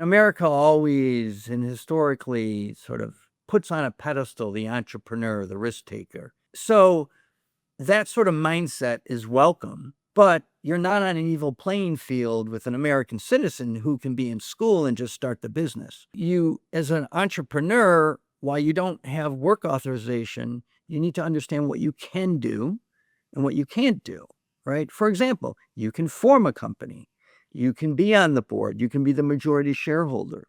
America always and historically sort of puts on a pedestal the entrepreneur, the risk taker. So that sort of mindset is welcome, but you're not on an even playing field with an American citizen who can be in school and just start the business. You, as an entrepreneur, while you don't have work authorization, you need to understand what you can do and what you can't do, right? For example, you can form a company, you can be on the board, you can be the majority shareholder.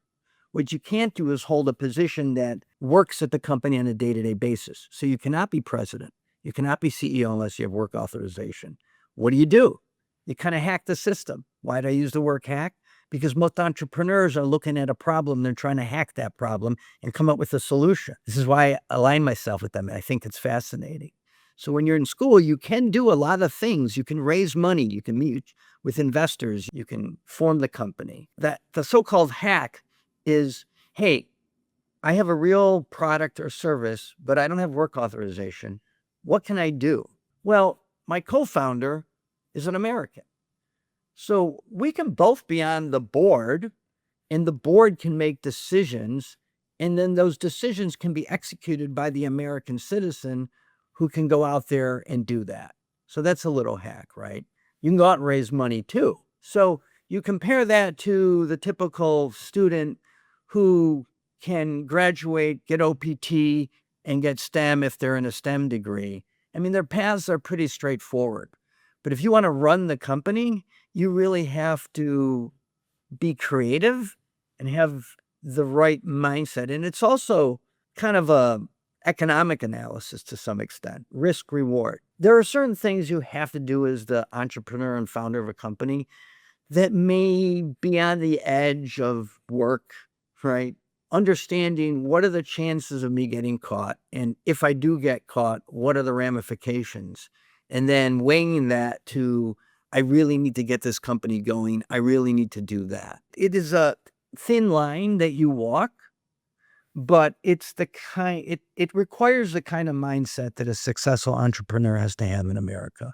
What you can't do is hold a position that works at the company on a day-to-day basis. So you cannot be president. You cannot be CEO unless you have work authorization. What do? You kind of hack the system. Why do I use the word hack? Because most entrepreneurs are looking at a problem, they're trying to hack that problem and come up with a solution. This is why I align myself with them, and I think it's fascinating. So when you're in school, you can do a lot of things. You can raise money, you can meet with investors, you can form the company. That the so-called hack is, hey, I have a real product or service, but I don't have work authorization. What can I do? Well, my co-founder is an American. So we can both be on the board and the board can make decisions. And then those decisions can be executed by the American citizen who can go out there and do that. So that's a little hack, right? You can go out and raise money too. So you compare that to the typical student who can graduate, get OPT, and get STEM if they're in a STEM degree. I mean, their paths are pretty straightforward. But if you want to run the company, you really have to be creative and have the right mindset. And it's also kind of a economic analysis to some extent, risk reward. There are certain things you have to do as the entrepreneur and founder of a company that may be on the edge of work, right? Understanding what are the chances of me getting caught? And if I do get caught, what are the ramifications? And then weighing that to, I really need to get this company going. I really need to do that. It is a thin line that you walk, but it's the kind, it requires the kind of mindset that a successful entrepreneur has to have in America.